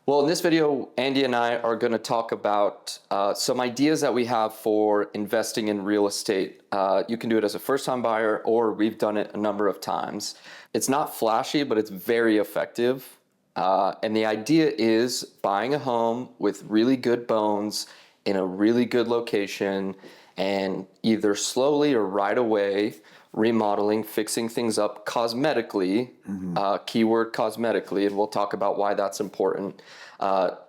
Well, in this video, Andy and I are going to talk about some ideas that we have for investing in real estate. You can do it as a first-time buyer, or we've done it a number of times. It's not flashy, but it's very effective. And the idea is buying a home with really good bones in a really good location, and either slowly or right away remodeling, fixing things up cosmetically, keyword cosmetically, and we'll talk about why that's important,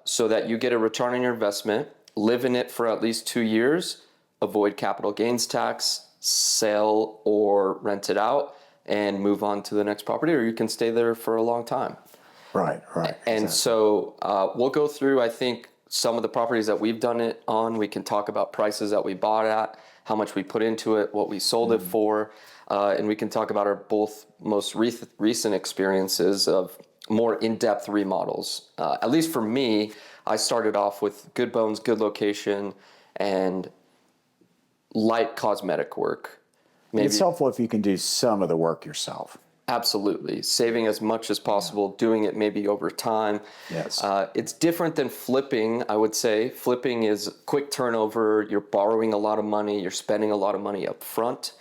so that you get a return on your investment, live in it for at least 2 years, avoid capital gains tax, sell or rent it out, and move on to the next property, or you can stay there for a long time. Right. And so we'll go through, I think, some of the properties that we've done it on. We can talk about prices that we bought at, how much we put into it, what we sold it for, and we can talk about our both most recent experiences of more in-depth remodels. At least for me, I started off with good bones, good location, and light cosmetic work. Maybe. It's helpful if you can do some of the work yourself. Absolutely. Saving as much as possible, doing it maybe over time. Yes. It's different than flipping, I would say. Flipping is quick turnover. You're borrowing a lot of money. You're spending a lot of money up front.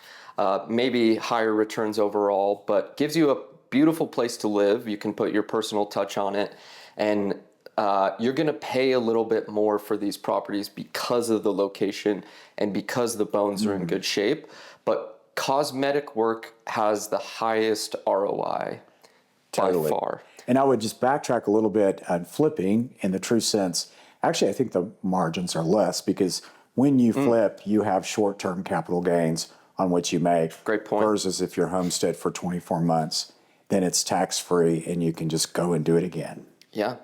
Maybe higher returns overall, but gives you a beautiful place to live. You can put your personal touch on it. And you're going to pay a little bit more for these properties because of the location and because the bones are in good shape. But cosmetic work has the highest ROI by far. And I would just backtrack a little bit on flipping in the true sense. Actually, I think the margins are less because when you flip, you have short-term capital gains on what you make. Great point. Versus if you're homestead for 24 months, then it's tax-free and you can just go and do it again. Yeah.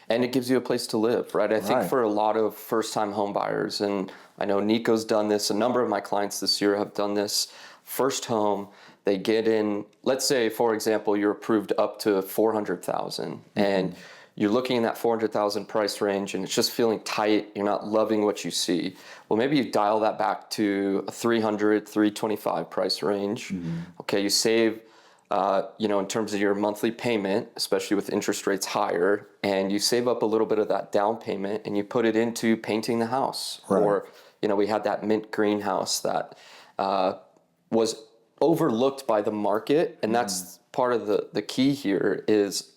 And it gives you a place to live, right? I think for a lot of first-time home buyers, and I know Nico's done this, a number of my clients this year have done this. First home, they get in, let's say, for example, you're approved up to $400,000 and you're looking in that $400,000 price range and it's just feeling tight. You're not loving what you see. Well, maybe you dial that back to a $300,000, $325,000 price range. Okay, you save, in terms of your monthly payment, especially with interest rates higher, and you save up a little bit of that down payment and you put it into painting the house. Or, we had that mint greenhouse that was overlooked by the market, and that's part of the key here is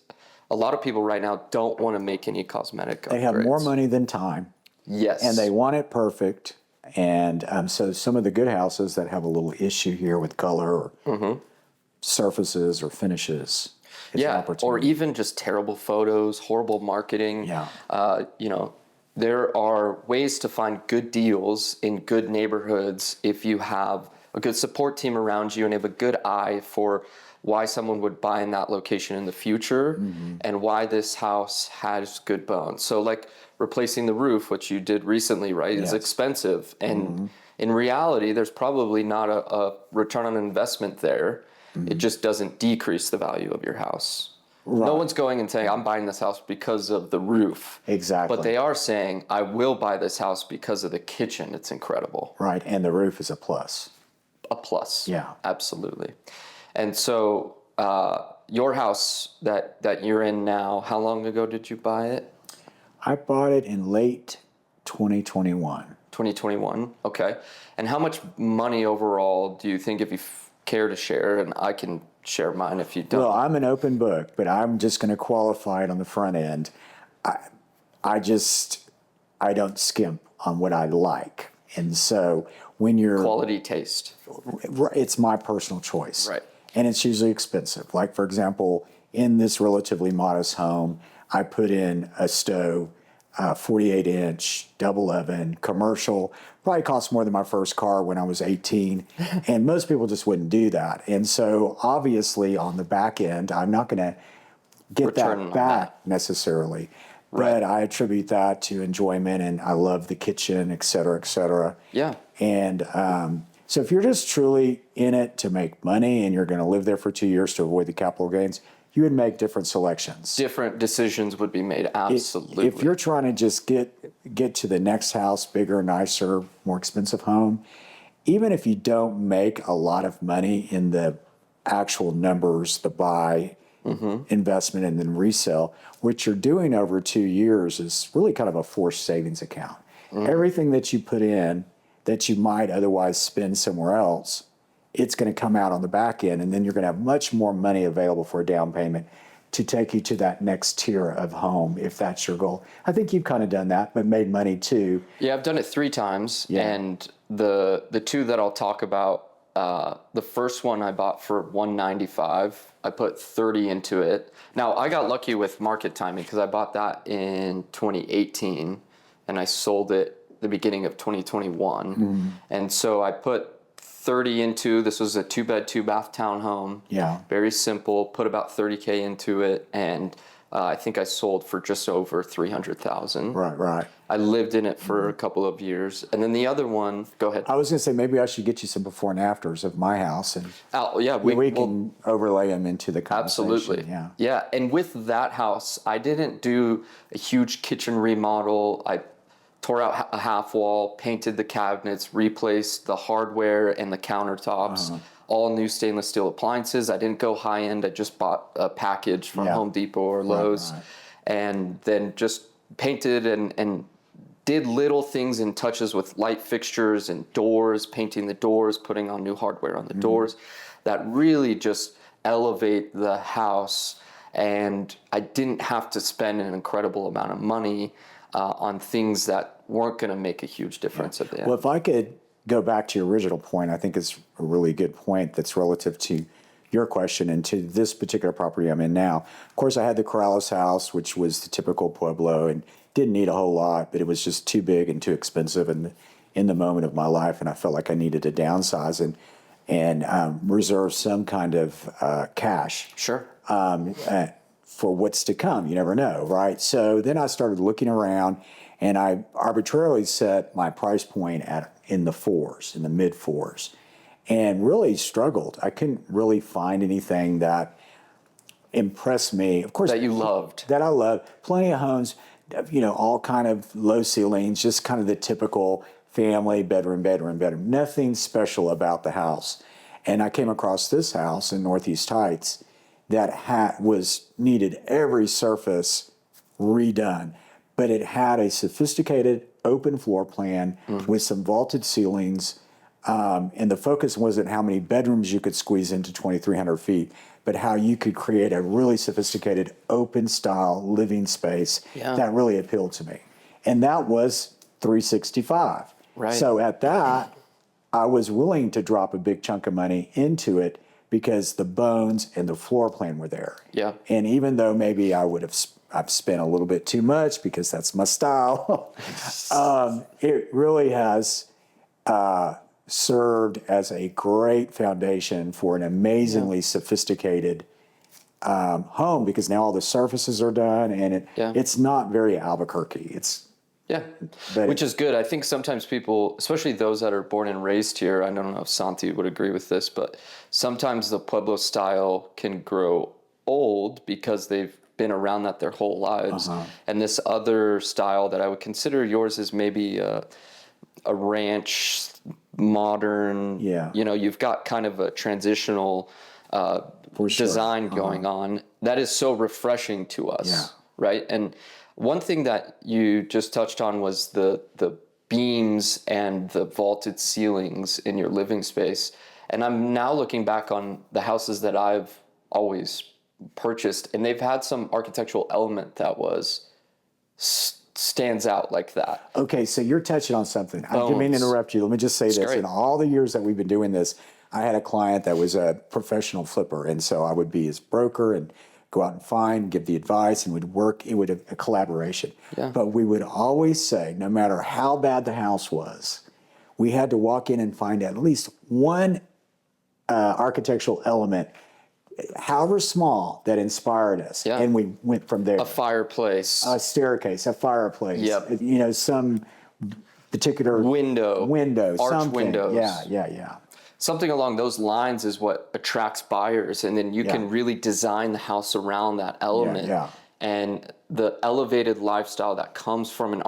a lot of people right now don't want to make any cosmetic upgrades. They have more money than time. Yes. And they want it perfect. And so some of the good houses that have a little issue here with color or surfaces or finishes, it's an opportunity. Or even just terrible photos, horrible marketing. There are ways to find good deals in good neighborhoods if you have a good support team around you and have a good eye for why someone would buy in that location in the future and why this house has good bones. So like replacing the roof, which you did recently, right, is expensive. And in reality, there's probably not a return on investment there. It just doesn't decrease the value of your house. No one's going and saying, I'm buying this house because of the roof. Exactly. But they are saying, I will buy this house because of the kitchen. It's incredible. Right, and the roof is a plus. A plus. Yeah. Absolutely. And so your house that you're in now, how long ago did you buy it? I bought it in late 2021. 2021, okay. And how much money overall do you think, if you care to share, and I can share mine if you don't? Well, I'm an open book, but I'm just going to qualify it on the front end. I don't skimp on what I like. And so when you're... Quality taste. It's my personal choice. Right. And it's usually expensive. Like, for example, in this relatively modest home, I put in a stove, 48-inch, double oven, commercial. Probably cost more than my first car when I was 18. And most people just wouldn't do that. And so, obviously, on the back end, I'm not going to get that back necessarily. But I attribute that to enjoyment, and I love the kitchen, et cetera, et cetera. Yeah. And so if you're just truly in it to make money and you're going to live there for 2 years to avoid the capital gains, you would make different selections. Different decisions would be made, absolutely. If you're trying to just get to the next house, bigger, nicer, more expensive home, even if you don't make a lot of money in the actual numbers, the buy investment and then resell. What you're doing over 2 years is really kind of a forced savings account. Everything that you put in that you might otherwise spend somewhere else, it's going to come out on the back end, and then you're going to have much more money available for a down payment to take you to that next tier of home, if that's your goal. I think you've kind of done that, but made money too. Yeah, I've done it 3 times, Yeah. and the 2 that I'll talk about, the first one I bought for $195. I put 30 into it. Now I got lucky with market timing because I bought that in 2018, and I sold it the beginning of 2021, and so I put 30 into, this was a 2-bed, 2-bath townhome. Yeah. Very simple, put about 30K into it, and I think I sold for just over 300,000. Right. I lived in it for a couple of years. And then the other one, go ahead. I was going to say, maybe I should get you some before and afters of my house, and Yeah, we can overlay them into the conversation. Absolutely. Yeah. Yeah. And with that house, I didn't do a huge kitchen remodel. I tore out a half wall, painted the cabinets, replaced the hardware and the countertops, all new stainless steel appliances. I didn't go high end. I just bought a package from Home Depot or Lowe's, and then just painted and did little things and touches with light fixtures and doors, painting the doors, putting on new hardware on the doors that really just elevate the house. And I didn't have to spend an incredible amount of money on things that weren't going to make a huge difference at the end. Well, if I could go back to your original point, I think it's a really good point that's relative to your question and to this particular property I'm in now. Of course, I had the Corrales house, which was the typical Pueblo, and didn't need a whole lot, but it was just too big and too expensive in the moment of my life, and I felt like I needed to downsize and reserve some kind of cash. Sure. For what's to come. You never know, right? So then I started looking around, and I arbitrarily set my price point in the mid fours, and really struggled. I couldn't really find anything that impressed me. Of course, That you loved. That I loved. Plenty of homes, all kind of low ceilings, just kind of the typical family bedroom. Nothing special about the house. And I came across this house in Northeast Heights that needed every surface redone, but it had a sophisticated open floor plan with some vaulted ceilings, and the focus wasn't how many bedrooms you could squeeze into 2,300 feet, but how you could create a really sophisticated open style living space that really appealed to me. And that was $365. Right. So at that, I was willing to drop a big chunk of money into it because the bones and the floor plan were there. Yeah. And even though maybe I've spent a little bit too much because that's my style, it really has served as a great foundation for an amazingly sophisticated home, because now all the surfaces are done, and it's not very Albuquerque. Which is good. I think sometimes people, especially those that are born and raised here, I don't know if Santi would agree with this, but sometimes the Pueblo style can grow old because they've been around that their whole lives. And this other style that I would consider yours is maybe a ranch, modern, you've got kind of a transitional design going on. That is so refreshing to us, right? And one thing that you just touched on was the beams and the vaulted ceilings in your living space. And I'm now looking back on the houses that I've always purchased, and they've had some architectural element that stands out like that. Okay, so you're touching on something. I didn't mean to interrupt you. Let me just say this. Great. In all the years that we've been doing this, I had a client that was a professional flipper, and so I would be his broker and go out and find, give the advice, and we'd work. It would a collaboration. Yeah. But we would always say, no matter how bad the house was, we had to walk in and find at least one architectural element, however small, that inspired us. Yeah. And we went from there. A fireplace. A staircase, a fireplace. Yep. Some particular window, arch something. windows. Yeah. Something along those lines is what attracts buyers, and then you can really design the house around that element. And the elevated lifestyle that comes from an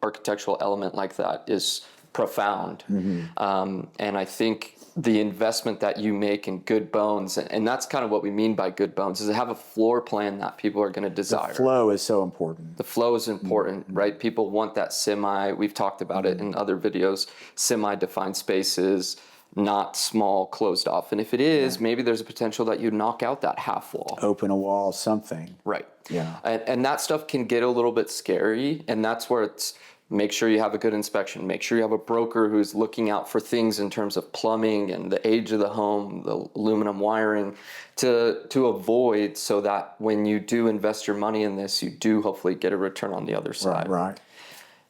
architectural element like that is profound. And I think the investment that you make in good bones, and that's kind of what we mean by good bones, is to have a floor plan that people are going to desire. The flow is so important. The flow is important, right? People want that we've talked about it in other videos, semi-defined spaces, not small, closed off. And if it is, maybe there's a potential that you knock out that half wall. Open a wall, something. Right. Yeah. And that stuff can get a little bit scary, and that's where it's make sure you have a good inspection. Make sure you have a broker who's looking out for things in terms of plumbing and the age of the home, the aluminum wiring, to avoid, so that when you do invest your money in this, you do hopefully get a return on the other side. Right.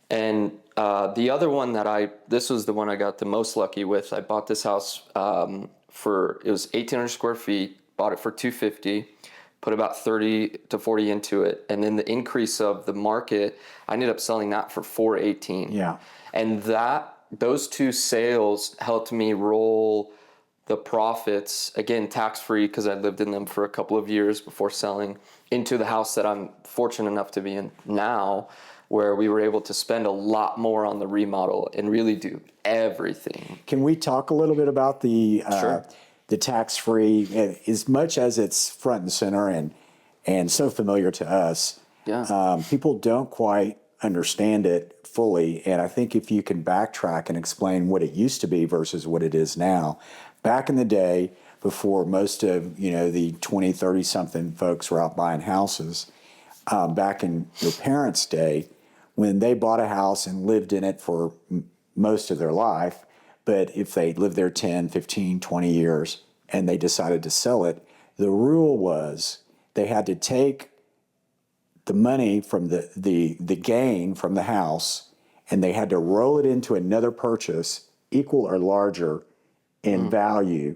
And the other one this was the one I got the most lucky with. I bought this house it was 1,800 square feet, bought it for $250. Put about 30 to 40 into it. And then the increase of the market, I ended up selling that for $418. Yeah. And those two sales helped me roll the profits, again, tax-free, because I lived in them for a couple of years before selling, into the house that I'm fortunate enough to be in now, where we were able to spend a lot more on the remodel and really do everything. Can we talk a little bit about Sure. the tax-free, as much as it's front and center and so familiar to us? People don't quite understand it fully. And I think if you can backtrack and explain what it used to be versus what it is now. Back in the day, before most of the 20, 30-something folks were out buying houses, back in your parents' day, when they bought a house and lived in it for most of their life, but if they lived there 10, 15, 20 years and they decided to sell it, the rule was they had to take the money from the gain from the house, and they had to roll it into another purchase equal or larger in value,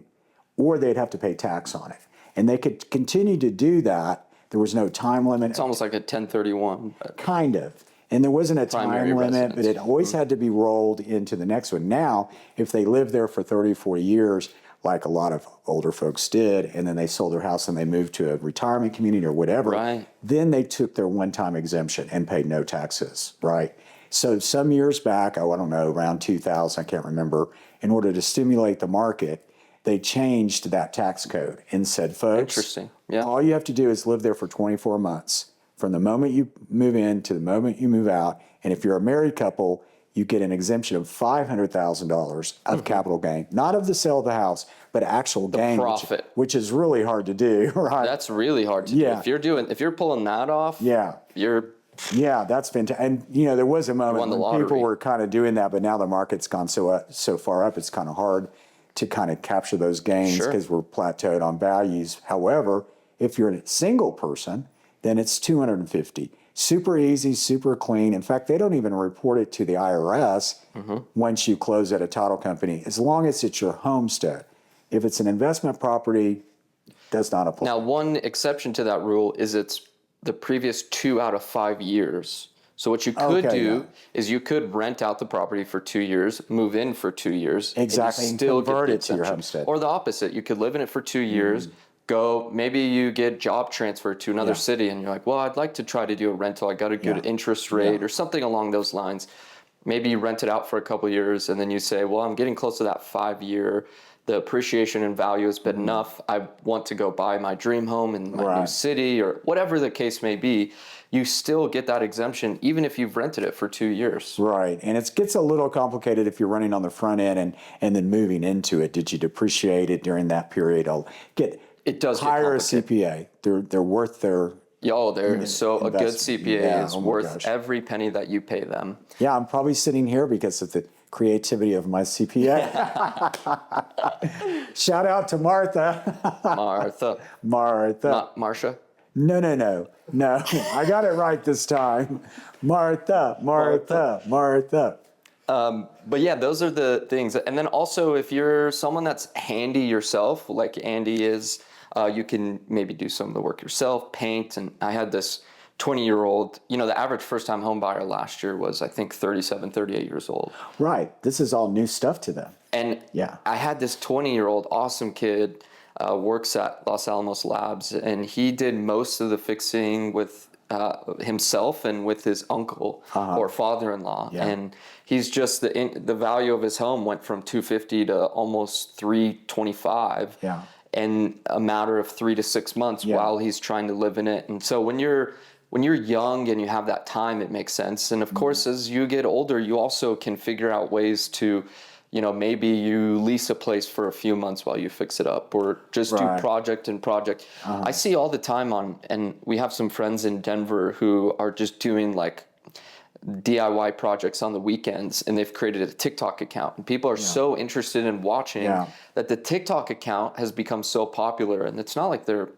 or they'd have to pay tax on it. And they could continue to do that. There was no time limit. It's almost like a 1031. Kind of. And there wasn't a time limit, but it always had to be rolled into the next one. Now, if they lived there for 30, 40 years, like a lot of older folks did, and then they sold their house and they moved to a retirement community or whatever, then they took their one-time exemption and paid no taxes, right? So some years back, I don't know, around 2000, I can't remember, in order to stimulate the market, they changed that tax code and said, folks, all you have to do is live there for 24 months. From the moment you move in to the moment you move out. And if you're a married couple, you get an exemption of $500,000 of capital gain, not of the sale of the house, but actual gain, profit, which is really hard to do, right? That's really hard to do. If you're pulling that off, that's fantastic. And there was a moment when people were kind of doing that, but now the market's gone so far up, it's kind of hard to kind of capture those gains because we're plateaued on values. However, if you're a single person, then it's $250. Super easy, super clean. In fact, they don't even report it to the IRS once you close at a title company, as long as it's your homestead. If it's an investment property, does not apply. Now, one exception to that rule is it's the previous 2 out of 5 years. So what you could do is you could rent out the property for 2 years, move in for 2 years, exactly, and still convert it to your homestead. Or the opposite, you could live in it for 2 years. Maybe you get job transfer to another city and you're like, well, I'd like to try to do a rental. I got a good interest rate or something along those lines. Maybe you rent it out for a couple of years and then you say, well, I'm getting close to that 5 year. The appreciation and value has been enough. I want to go buy my dream home in my new city, or whatever the case may be. You still get that exemption even if you've rented it for 2 years. Right. And it gets a little complicated if you're running on the front end and then moving into it. Did you depreciate it during that period? It does hire a CPA. They're worth their a good CPA is worth every penny that you pay them. Yeah, I'm probably sitting here because of the creativity of my CPA. Shout out to Martha. Martha. Not Marsha? No. I got it right this time. Martha. But yeah, those are the things. And then also, if you're someone that's handy yourself, like Andy is, you can maybe do some of the work yourself, paint. And I had this 20-year-old, the average first-time home buyer last year was, I think, 37, 38 years old. Right. This is all new stuff to them. And I had this 20-year-old awesome kid, works at Los Alamos Labs, and he did most of the fixing with himself and with his uncle or father-in-law, and he's just the value of his home went from 250 to almost 325 in a matter of 3 to 6 months while he's trying to live in it. And so when you're young and you have that time, it makes sense. And of course, as you get older, you also can figure out ways to, maybe you lease a place for a few months while you fix it up, or just do project and project. I see all the time and we have some friends in Denver who are just doing like DIY projects on the weekends, and they've created a TikTok account, and people are so interested in watching that the TikTok account has become so popular. And it's not like they're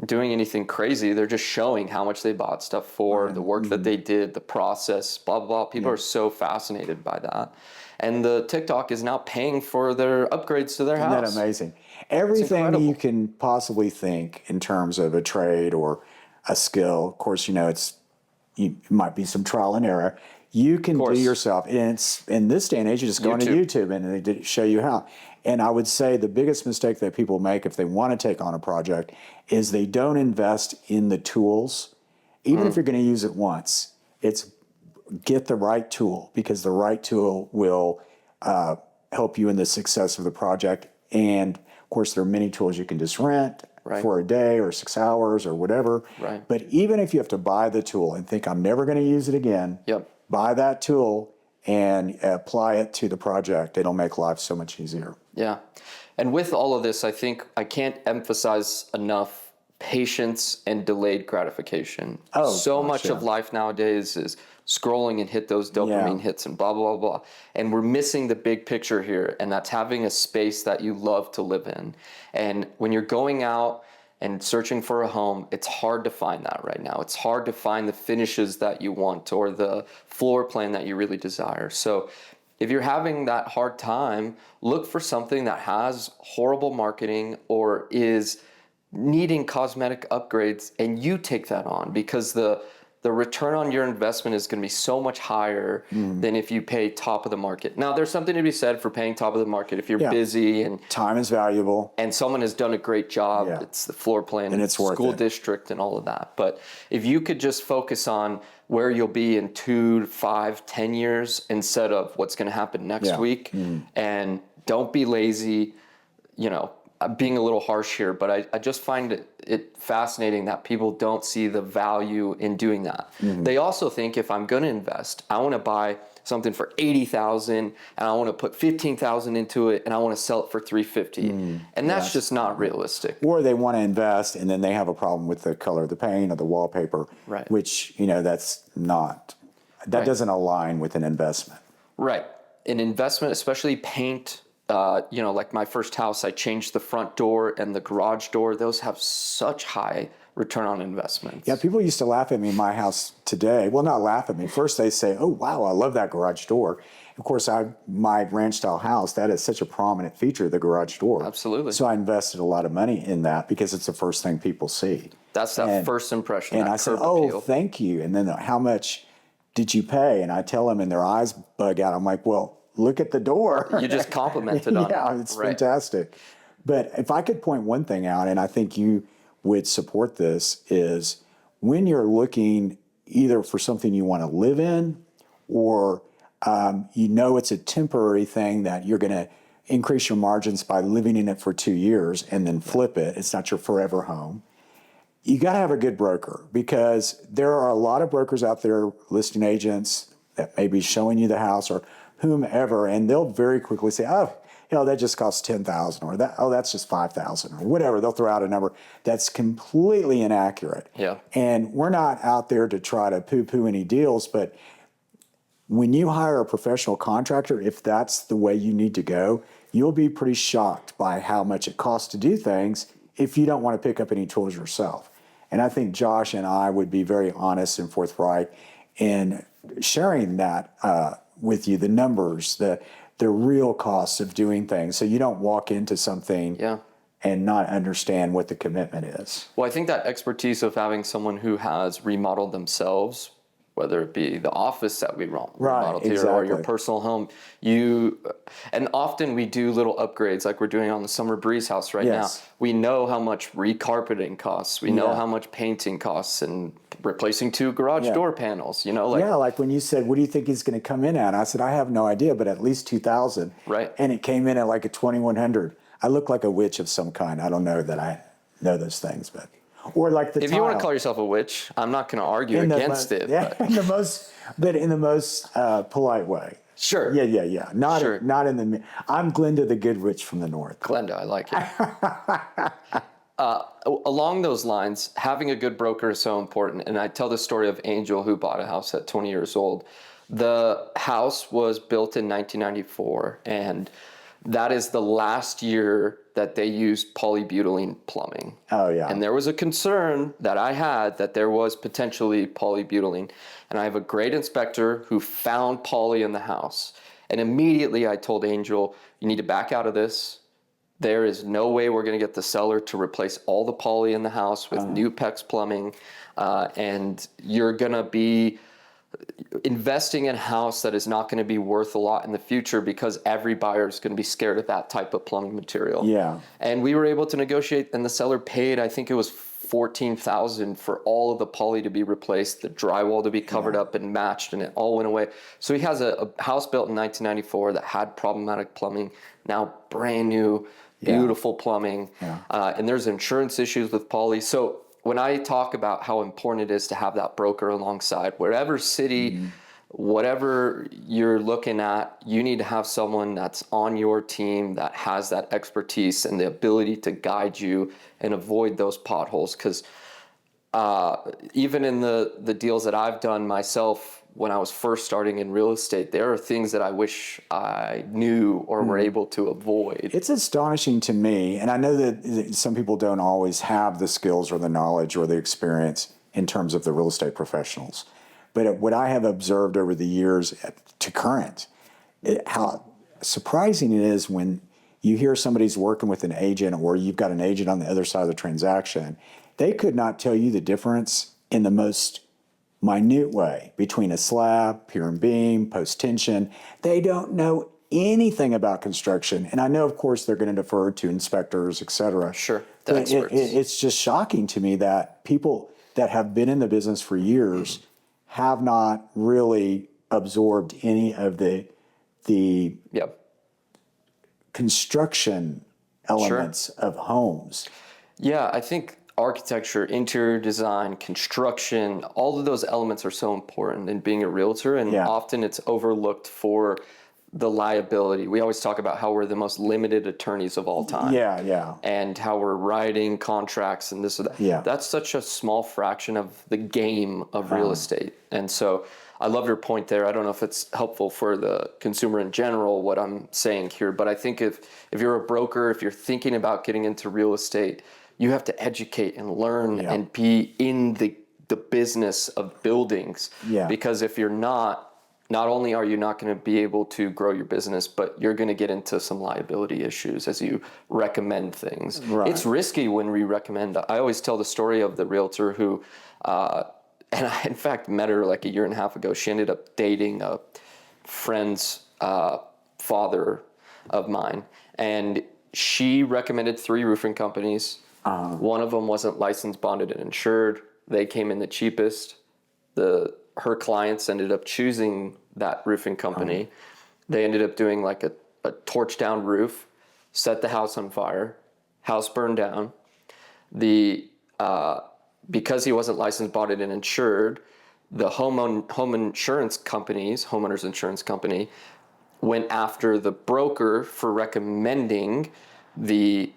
doing anything crazy. They're just showing how much they bought stuff for, the work that they did, the process, blah, blah, blah. People are so fascinated by that. And the TikTok is now paying for their upgrades to their house. Isn't that amazing? Everything you can possibly think in terms of a trade or a skill. Of course, it might be some trial and error. You can do yourself. And it's, in this day and age, you just go into YouTube and they show you how. And I would say the biggest mistake that people make if they want to take on a project is they don't invest in the tools. Even if you're going to use it once, it's get the right tool, because the right tool will help you in the success of the project. And of course, there are many tools you can just rent for a day or 6 hours or whatever. But even if you have to buy the tool and think, I'm never going to use it again, buy that tool and apply it to the project. It'll make life so much easier. Yeah. And with all of this, I think I can't emphasize enough patience and delayed gratification. So much of life nowadays is scrolling and hit those dopamine hits and blah, blah, blah. And we're missing the big picture here. And that's having a space that you love to live in. And when you're going out and searching for a home, it's hard to find that right now. It's hard to find the finishes that you want or the floor plan that you really desire. So if you're having that hard time, look for something that has horrible marketing or is needing cosmetic upgrades, and you take that on, because the return on your investment is going to be so much higher than if you pay top of the market. Now, there's something to be said for paying top of the market if you're busy and time is valuable and someone has done a great job. It's the floor plan and it's school district and all of that. But if you could just focus on where you'll be in 2 to 5, 10 years instead of what's going to happen next week, and don't be lazy, I'm being a little harsh here, but I just find it fascinating that people don't see the value in doing that. They also think, if I'm going to invest, I want to buy something for $80,000 and I want to put $15,000 into it and I want to sell it for $350. And that's just not realistic. Or they want to invest and then they have a problem with the color of the paint or the wallpaper, which, that's not, that doesn't align with an investment. Right. An investment, especially paint, like my first house, I changed the front door and the garage door. Those have such high return on investments. Yeah, people used to laugh at me in my house today. Well, not laugh at me. First they say, oh, wow, I love that garage door. Of course, my ranch-style house, that is such a prominent feature of the garage door. Absolutely. So I invested a lot of money in that because it's the first thing people see. That's that first impression. And I said, oh, thank you. And then how much did you pay? And I tell them and their eyes bug out. I'm like, well, look at the door. You just complimented on it. Yeah, it's fantastic. But if I could point one thing out, and I think you would support this, is when you're looking either for something you want to live in or it's a temporary thing that you're going to increase your margins by living in it for 2 years and then flip it. It's not your forever home. You got to have a good broker, because there are a lot of brokers out there, listing agents, that may be showing you the house or whomever, and they'll very quickly say, oh, that just costs $10,000, or that's just $5,000, or whatever. They'll throw out a number that's completely inaccurate. Yeah. And we're not out there to try to poo-poo any deals, but when you hire a professional contractor, if that's the way you need to go, you'll be pretty shocked by how much it costs to do things if you don't want to pick up any tools yourself. And I think Josh and I would be very honest and forthright in sharing that with you, the numbers, the real costs of doing things, so you don't walk into something and not understand what the commitment is. Well, I think that expertise of having someone who has remodeled themselves whether it be the office that we Right, remodeled here or your exactly. personal home, and often we do little upgrades like we're doing on the Summer Breeze house right now. Yes. We know how much recarpeting costs. We know Yeah. how much painting costs and replacing 2 garage Yeah. door panels, Yeah, like when you said, what do you think he's going to come in at? I said, I have no idea, but at least 2,000. Right. And it came in at like a 2,100. I look like a witch of some kind. I don't know that I know those things, but or like the if you want to call yourself a witch, I'm not going to argue against it. Yeah, But. in the most polite way. Sure. Yeah. Not in the. I'm Glenda the Good Witch from the north. Glenda, I like it. Along those lines, having a good broker is so important. And I tell the story of Angel, who bought a house at 20 years old. The house was built in 1994, and that is the last year that they used polybutylene plumbing. Oh, yeah. And there was a concern that I had that there was potentially polybutylene. And I have a great inspector who found poly in the house. And immediately I told Angel, you need to back out of this. There is no way we're going to get the seller to replace all the poly in the house with new PEX plumbing. And you're going to be investing in a house that is not going to be worth a lot in the future because every buyer is going to be scared of that type of plumbing material. Yeah. And we were able to negotiate, and the seller paid, I think it was $14,000 for all of the poly to be replaced, the drywall to be covered up and matched, and it all went away. So he has a house built in 1994 that had problematic plumbing, now brand new, beautiful plumbing. Yeah. And there's insurance issues with poly. So when I talk about how important it is to have that broker alongside, wherever city, whatever you're looking at, you need to have someone that's on your team that has that expertise and the ability to guide you and avoid those potholes. Because even in the deals that I've done myself, when I was first starting in real estate, there are things that I wish I knew or were able to avoid. It's astonishing to me, and I know that some people don't always have the skills or the knowledge or the experience in terms of the real estate professionals. But what I have observed over the years to current, how surprising it is when you hear somebody's working with an agent or you've got an agent on the other side of the transaction, they could not tell you the difference in the most minute way between a slab, pier and beam, post tension. They don't know anything about construction. And I know, of course, they're going to defer to inspectors, et cetera. Sure, the experts. It's just shocking to me that people that have been in the business for years have not really absorbed any of the construction elements of homes. Yeah, I think architecture, interior design, construction, all of those elements are so important in being a realtor, and often it's overlooked for the liability. We always talk about how we're the most limited attorneys of all time. Yeah. And how we're writing contracts and this or that. Yeah. That's such a small fraction of the game of real estate. And so I love your point there. I don't know if it's helpful for the consumer in general, what I'm saying here, but I think if you're a broker, if you're thinking about getting into real estate, you have to educate and learn and be in the business of buildings. Yeah. Because if you're not only are you not going to be able to grow your business, but you're going to get into some liability issues as you recommend things. Right. It's risky when we recommend. I always tell the story of the realtor who, and I in fact met her like a year and a half ago. She ended up dating a friend's father of mine, and she recommended 3 roofing companies. One of them wasn't licensed, bonded, and insured. They came in the cheapest. Her clients ended up choosing that roofing company. They ended up doing like a torch down roof, set the house on fire, house burned down. Because he wasn't licensed, bonded, and insured, the homeowners insurance company went after the broker for recommending the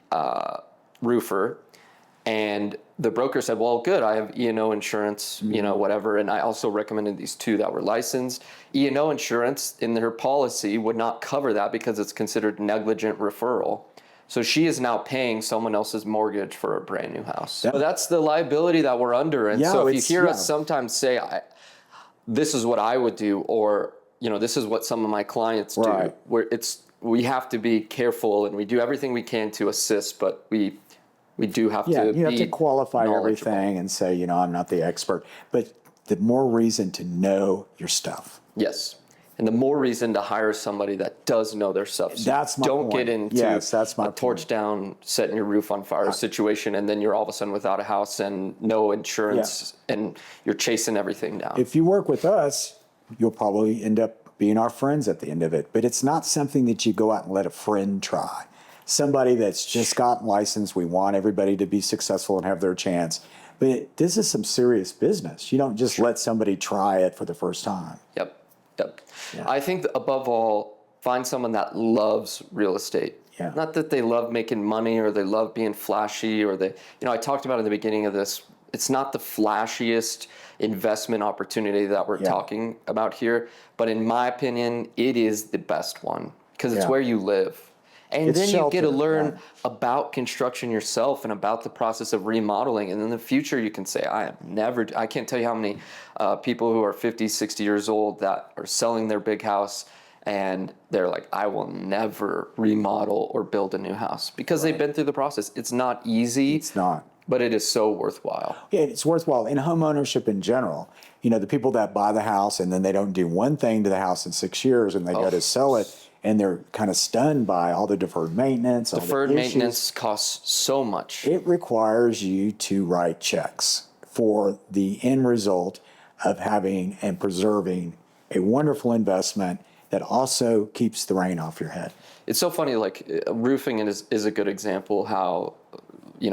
roofer, and the broker said, well, good, I have E&O insurance, whatever, and I also recommended these 2 that were licensed. E&O insurance in their policy would not cover that because it's considered negligent referral. So she is now paying someone else's mortgage for a brand new house. So that's the liability that we're under. And so if you hear us sometimes say, this is what I would do, or this is what some of my clients do, where we have to be careful and we do everything we can to assist, but we do have to you have to qualify everything and say, I'm not the expert. But the more reason to know your stuff. Yes. And the more reason to hire somebody that does know their stuff. So that's my don't point. get into that's my a torch down, setting your roof on fire situation, and then you're all of a sudden without a house and no insurance, and you're chasing everything down. If you work with us, you'll probably end up being our friends at the end of it. But it's not something that you go out and let a friend try. Somebody that's just gotten licensed. We want everybody to be successful and have their chance. But this is some serious business. You don't just let somebody try it for the first time. Yep. I think that above all, find someone that loves real estate. Yeah. Not that they love making money or they love being flashy or they, I talked about in the beginning of this, it's not the flashiest investment opportunity that we're talking about here, but in my opinion, it is the best one because it's where you live. And then you get to learn about construction yourself and about the process of remodeling. And in the future, you can say, I can't tell you how many people who are 50, 60 years old that are selling their big house and they're like, I will never remodel or build a new house because they've been through the process. It's not easy. It's not. But it is so worthwhile. Yeah, it's worthwhile. In home ownership in general, the people that buy the house and then they don't do one thing to the house in 6 years and they go to sell it, and they're kind of stunned by all the deferred maintenance. Deferred maintenance costs so much. It requires you to write checks for the end result of having and preserving a wonderful investment that also keeps the rain off your head. It's so funny, like roofing is a good example how,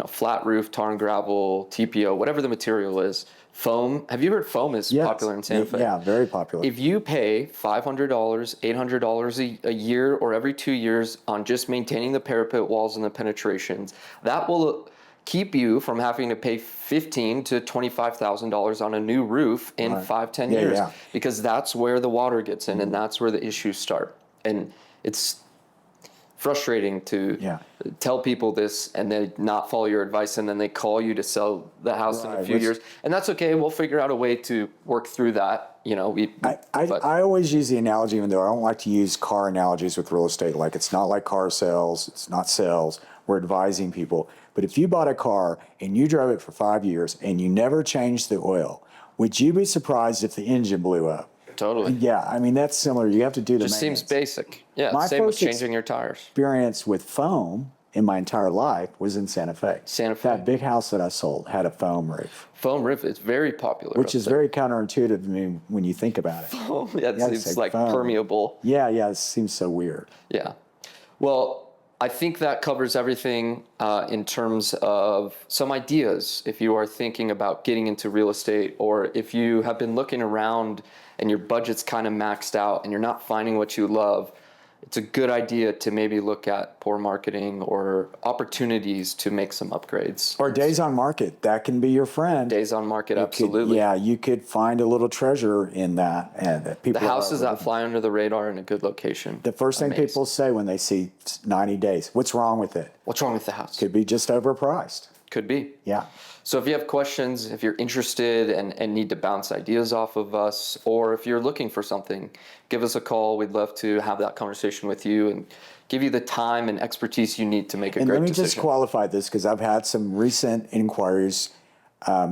flat roof, tar and gravel, TPO, whatever the material is, foam. Have you heard foam is popular in Santa Fe? Yeah, very popular. If you pay $500, $800 a year or every 2 years on just maintaining the parapet walls and the penetrations, that will keep you from having to pay $15,000 to $25,000 on a new roof in 5-10 years. Because that's where the water gets in and that's where the issues start. And it's frustrating to tell people this and they not follow your advice and then they call you to sell the house in a few years. And that's okay. We'll figure out a way to work through that. I always use the analogy, even though I don't like to use car analogies with real estate. Like it's not like car sales. It's not sales. We're advising people. But if you bought a car and you drove it for 5 years and you never changed the oil, would you be surprised if the engine blew up? Totally. Yeah, I mean, that's similar. You have to do the Just maintenance. seems basic. Yeah, My same with first changing your tires. Experience with foam in my entire life was in Santa Fe. Santa Fe. That big house that I sold had a foam roof. Foam roof is very popular. Which is very counterintuitive to me when you think about it. Foam, it's like foam. Permeable. Yeah, it seems so weird. Yeah. Well, I think that covers everything in terms of some ideas if you are thinking about getting into real estate or if you have been looking around and your budget's kind of maxed out and you're not finding what you love. It's a good idea to maybe look at poor marketing or opportunities to make some upgrades. Or days on market. That can be your friend. Days on market, absolutely. You could find a little treasure in that. And that people the houses that fly under the radar in a good location. The first thing people say when they see 90 days, what's wrong with it? What's wrong with the house? Could be just overpriced. Could be. Yeah. So if you have questions, if you're interested and need to bounce ideas off of us, or if you're looking for something, give us a call. We'd love to have that conversation with you and give you the time and expertise you need to make a great decision. And let me just qualify this because I've had some recent inquiries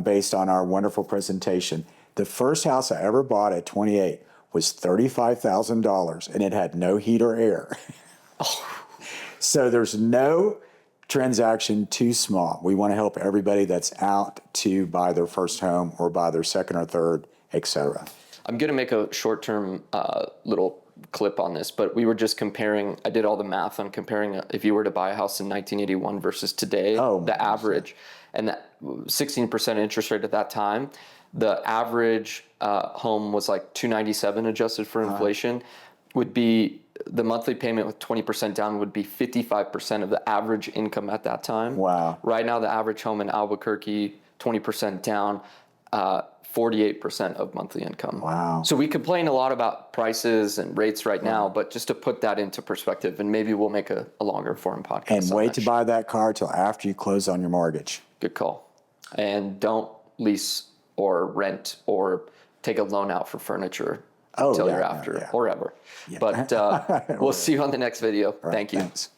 based on our wonderful presentation. The first house I ever bought at 28 was $35,000 and it had no heat or air. So there's no transaction too small. We want to help everybody that's out to buy their first home or buy their second or third, etc. I'm going to make a short-term little clip on this, but we were just comparing, I did all the math on comparing if you were to buy a house in 1981 versus today, the average, and that 16% interest rate at that time, the average home was like $297 adjusted for inflation, would be the monthly payment with 20% down would be 55% of the average income at that time. Wow. Right now, the average home in Albuquerque, 20% down, 48% of monthly income. Wow. So we complain a lot about prices and rates right now, but just to put that into perspective, and maybe we'll make a longer form podcast. And wait to buy that car till after you close on your mortgage. Good call. And don't lease or rent or take a loan out for furniture until you're after or ever. Yeah. But we'll see you on the next video. Thank you. Thanks.